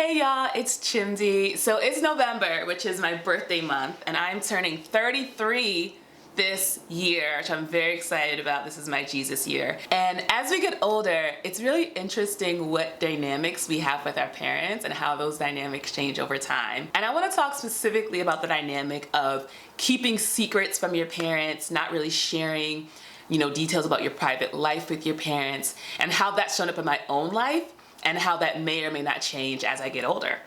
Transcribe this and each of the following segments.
Hey y'all, it's Chimdi. So it's November, which is my birthday month, and I'm turning 33 this year, which I'm very excited about. This is my Jesus year. And as we get older, it's really interesting what dynamics we have with our parents and how those dynamics change over time. And I want to talk specifically about the dynamic of keeping secrets from your parents, not really sharing, details about your private life with your parents, and how that's shown up in my own life and how that may or may not change as I get older.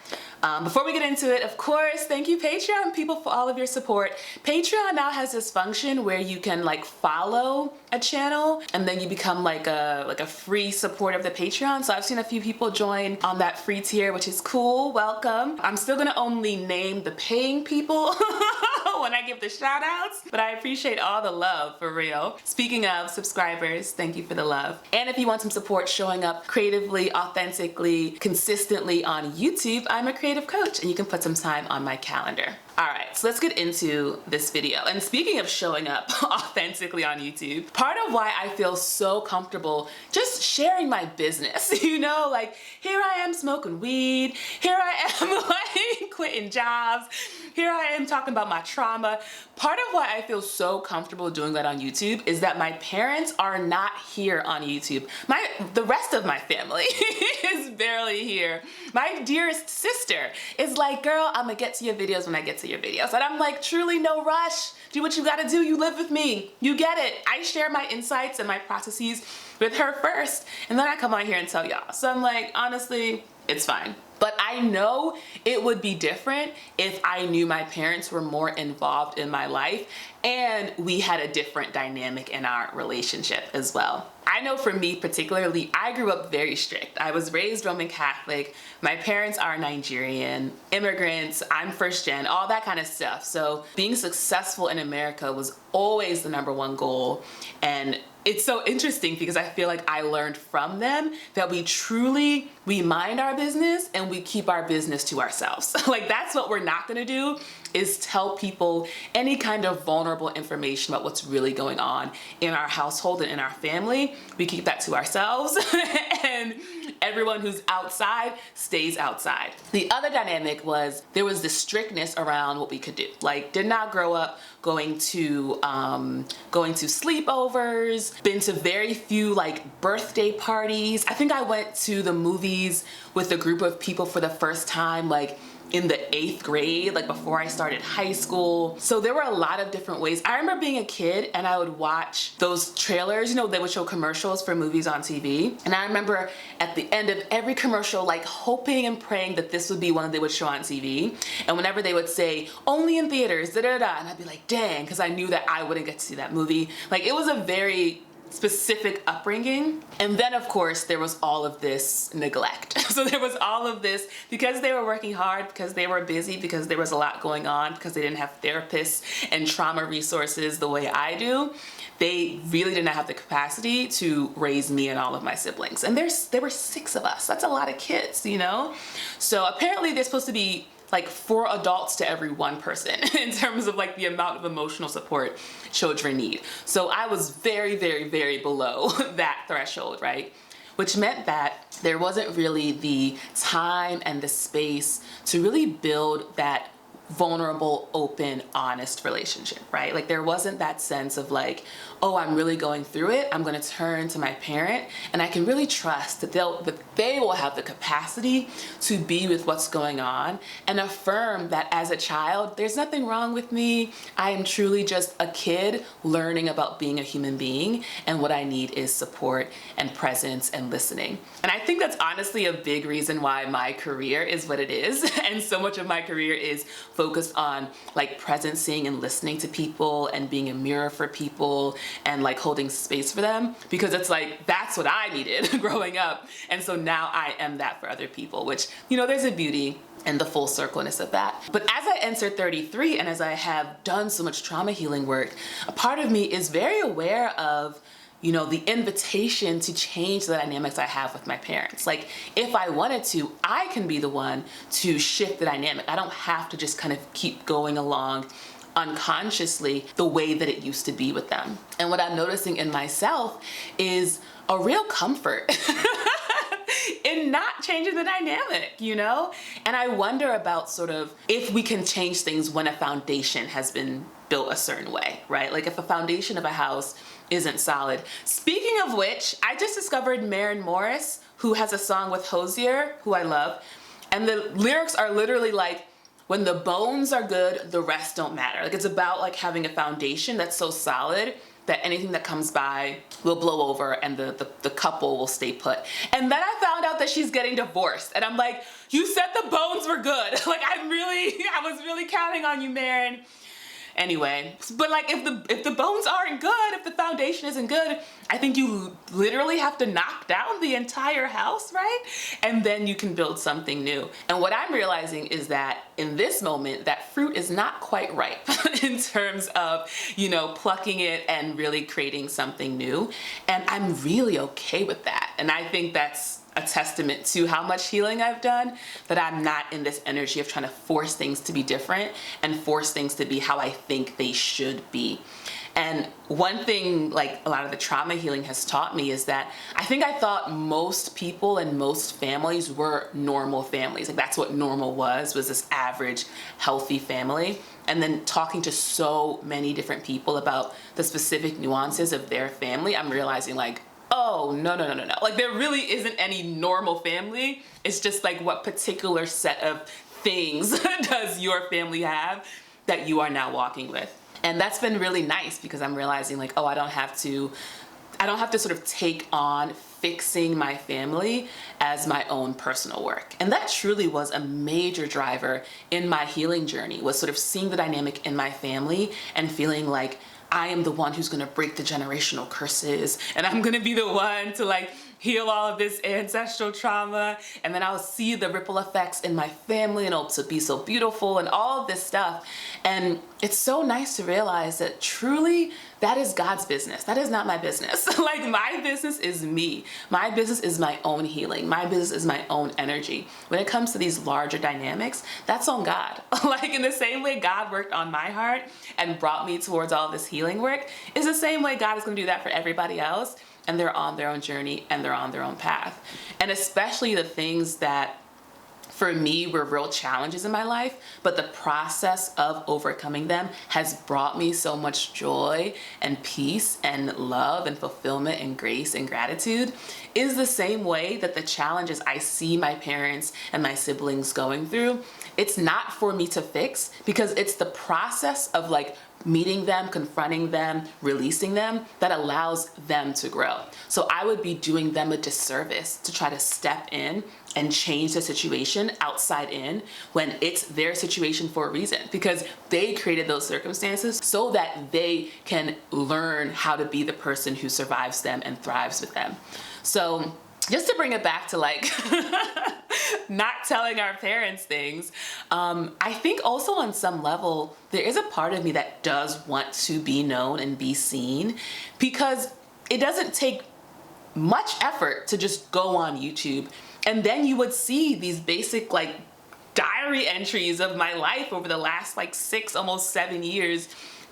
Before we get into it, of course, thank you Patreon people for all of your support. Patreon now has this function where you can follow a channel and then you become like a free supporter of the Patreon. So I've seen a few people join on that free tier, which is cool. Welcome. I'm still gonna only name the paying people when I give the shout outs, but I appreciate all the love, for real. Speaking of subscribers, thank you for the love. And if you want some support showing up creatively, authentically, consistently on YouTube, I'm a creative coach and you can put some time on my calendar. All right, so let's get into this video. And speaking of showing up authentically on YouTube, part of why I feel so comfortable just sharing my business, here I am smoking weed, here I am quitting jobs, here I am talking about my trauma. Part of why I feel so comfortable doing that on YouTube is that my parents are not here on YouTube. The rest of my family is barely here. My dearest sister is like, girl, I'm gonna get to your videos when I get to your videos. And I'm like, truly no rush. Do what you gotta do. You live with me. You get it. I share my insights and my processes with her first, and then I come on here and tell y'all. So I'm like, honestly, it's fine. But I know it would be different if I knew my parents were more involved in my life and we had a different dynamic in our relationship as well. I know for me particularly, I grew up very strict. I was raised Roman Catholic. My parents are Nigerian, immigrants, I'm first gen, all that kind of stuff. So being successful in America was always the #1 goal. And it's so interesting because I feel like I learned from them that we mind our business and we keep our business to ourselves. That's what we're not gonna do, is tell people any kind of vulnerable information about what's really going on in our household and in our family. We keep that to ourselves and everyone who's outside stays outside. The other dynamic was there was this strictness around what we could do. Did not grow up going to sleepovers, been to very few birthday parties. I think I went to the movies with a group of people for the first time in the 8th grade, before I started high school. So there were a lot of different ways. I remember being a kid and I would watch those trailers, they would show commercials for movies on TV. And I remember at the end of every commercial, hoping and praying that this would be one that they would show on TV. And whenever they would say, only in theaters, and I'd be like, dang, because I knew that I wouldn't get to see that movie. It was a very specific upbringing. And then of course there was all of this neglect. So there was all of this because they were working hard, because they were busy, because there was a lot going on, because they didn't have therapists and trauma resources the way I do. They really did not have the capacity to raise me and all of my siblings. And there were 6 of us. That's a lot of kids, So apparently there's supposed to be 4 adults to every 1 person in terms of the amount of emotional support children need. So I was very, very, very below that threshold, right? Which meant that there wasn't really the time and the space to really build that vulnerable, open, honest relationship, right? There wasn't that sense of oh, I'm really going through it. I'm gonna turn to my parent and I can really trust that they will have the capacity to be with what's going on and affirm that as a child, there's nothing wrong with me. I am truly just a kid learning about being a human being, and what I need is support and presence and listening. And I think that's honestly a big reason why my career is what it is. And so much of my career is focused on presencing and listening to people and being a mirror for people and holding space for them, because it's that's what I needed growing up. And so now I am that for other people, which, there's a beauty and the full circleness of that. But as I entered 33 and as I have done so much trauma healing work, a part of me is very aware of the invitation to change the dynamics I have with my parents. If I wanted to, I can be the one to shift the dynamic. I don't have to just kind of keep going along unconsciously the way that it used to be with them. And what I'm noticing in myself is a real comfort in not changing the dynamic, you know? And I wonder about sort of if we can change things when a foundation has been built a certain way, right? Like if a foundation of a house isn't solid. Speaking of which, I just discovered Maren Morris, who has a song with Hosier, who I love. And the lyrics are literally like, when the bones are good, the rest don't matter. Like it's about like having a foundation that's so solid that anything that comes by will blow over and the couple will stay put. And then I found out that she's getting divorced. And I'm like, you said the bones were good. Like I was really counting on you, Maren. Anyway, but like if the bones aren't good, if the foundation isn't good, I think you literally have to knock down the entire house, right? And then you can build something new. And what I'm realizing is that in this moment, that fruit is not quite ripe in terms of, you know, plucking it and really creating something new. And I'm really okay with that. And I think that's a testament to how much healing I've done, that I'm not in this energy of trying to force things to be different and force things to be how I think they should be. And one thing like a lot of the trauma healing has taught me is that I think I thought most people and most families were normal families. Like that's what normal was this average, healthy family. And then talking to so many different people about the specific nuances of their family, I'm realizing like, oh, no. Like there really isn't any normal family. It's just like what particular set of things does your family have that you are now walking with. And that's been really nice because I'm realizing like, oh, I don't have to sort of take on fixing my family as my own personal work. And that truly was a major driver in my healing journey, was sort of seeing the dynamic in my family and feeling like I am the one who's gonna break the generational curses, and I'm gonna be the one to like heal all of this ancestral trauma, and then I'll see the ripple effects in my family and it'll be so beautiful and all of this stuff. And it's so nice to realize that truly that is God's business. That is not my business. Like my business is me. My business is my own healing. My business is my own energy. When it comes to these larger dynamics, that's on God. Like in the same way God worked on my heart and brought me towards all this healing work, is the same way God is gonna do that for everybody else. And they're on their own journey and they're on their own path. And especially the things that for me were real challenges in my life, but the process of overcoming them has brought me so much joy and peace and love and fulfillment and grace and gratitude, is the same way that the challenges I see my parents and my siblings going through, it's not for me to fix, because it's the process of like meeting them, confronting them, releasing them, that allows them to grow. So I would be doing them a disservice to try to step in and change the situation outside in when it's their situation for a reason, because they created those circumstances so that they can learn how to be the person who survives them and thrives with them. So just to bring it back to like not telling our parents things, I think also on some level, there is a part of me that does want to be known and be seen, because it doesn't take much effort to just go on YouTube and then you would see these basic like diary entries of my life over the last like 6, almost 7 years,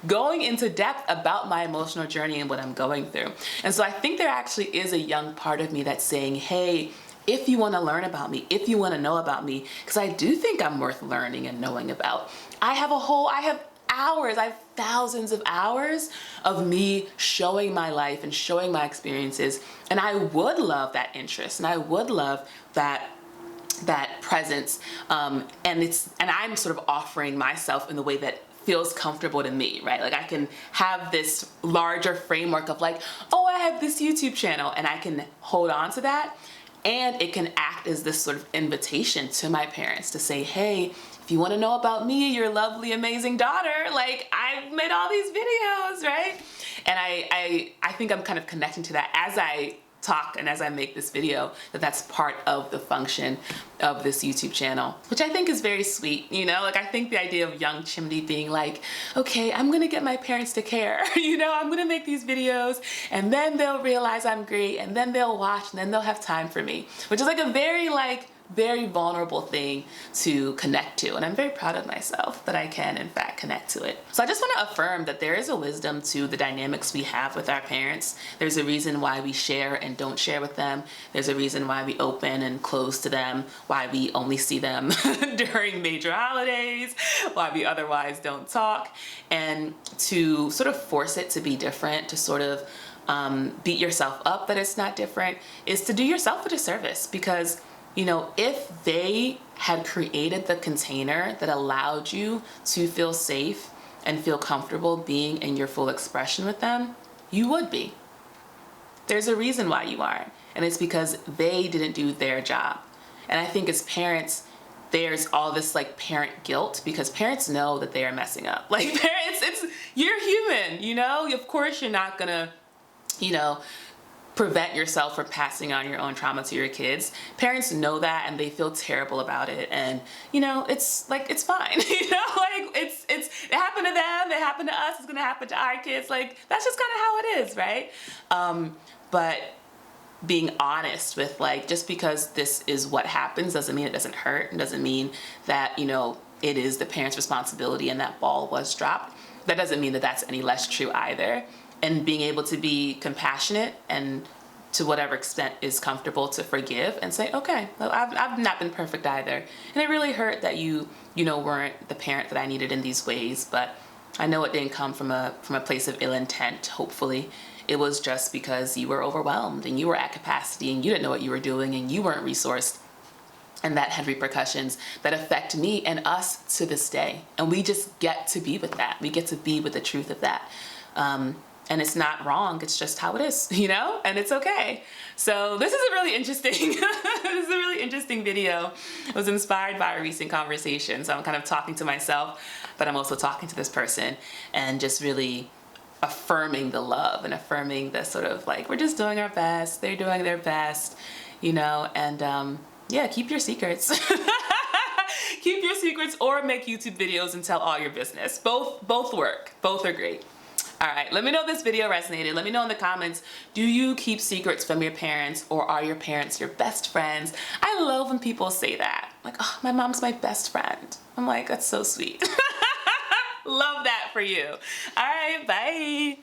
going into depth about my emotional journey and what I'm going through. And so I think there actually is a young part of me that's saying, hey, if you want to learn about me, if you want to know about me, because I do think I'm worth learning and knowing about. I have hours, I have thousands of hours of me showing my life and showing my experiences. And I would love that interest, and I would love that presence. And I'm sort of offering myself in the way that feels comfortable to me, right? Like I can have this larger framework of like, oh, I have this YouTube channel, and I can hold on to that. And it can act as this sort of invitation to my parents to say, hey, if you want to know about me, your lovely, amazing daughter, like I've made all these videos, right? And I think I'm kind of connecting to that as I talk and as I make this video, that's part of the function of this YouTube channel, which I think is very sweet, you know? Like I think the idea of young Chimney being like, okay, I'm gonna get my parents to care, you know, I'm gonna make these videos and then they'll realize I'm great and then they'll watch and then they'll have time for me, which is like a very like very vulnerable thing to connect to. And I'm very proud of myself that I can, in fact, connect to it. So I just want to affirm that there is a wisdom to the dynamics we have with our parents. There's a reason why we share and don't share with them. There's a reason why we open and close to them, why we only see them during major holidays, why we otherwise don't talk. And to sort of force it to be different, to sort of beat yourself up that it's not different, is to do yourself a disservice. Because, you know, if they had created the container that allowed you to feel safe and feel comfortable being in your full expression with them, you would be. There's a reason why you aren't, and it's because they didn't do their job. And I think as parents, there's all this like parent guilt, because parents know that they are messing up. Like parents, you're human, you know? Of course you're not gonna, you know, prevent yourself from passing on your own trauma to your kids. Parents know that, and they feel terrible about it. And, you know, it's like, it's fine. You know, like it happened to them, it happened to us, it's gonna happen to our kids. Like, that's just kind of how it is, right? But being honest with, like, just because this is what happens doesn't mean it doesn't hurt, and doesn't mean that, you know, it is the parent's responsibility and that ball was dropped. That doesn't mean that that's any less true either. And being able to be compassionate and to whatever extent is comfortable to forgive and say, okay, well, I've not been perfect either. And it really hurt that you know, weren't the parent that I needed in these ways, but I know it didn't come from a place of ill intent, hopefully. It was just because you were overwhelmed and you were at capacity and you didn't know what you were doing and you weren't resourced. And that had repercussions that affect me and us to this day. And we just get to be with that. We get to be with the truth of that. And it's not wrong, it's just how it is, you know? And it's okay. So this is a really interesting, this is a really interesting video. It was inspired by a recent conversation. So I'm kind of talking to myself, but I'm also talking to this person and just really affirming the love and affirming the sort of like, we're just doing our best, they're doing their best, you know? And yeah, keep your secrets. Keep your secrets or make YouTube videos and tell all your business. Both work, both are great. All right, let me know if this video resonated. Let me know in the comments, do you keep secrets from your parents, or are your parents your best friends? I love when people say that. Like, oh, my mom's my best friend. I'm like, that's so sweet. Love that for you. All right, bye.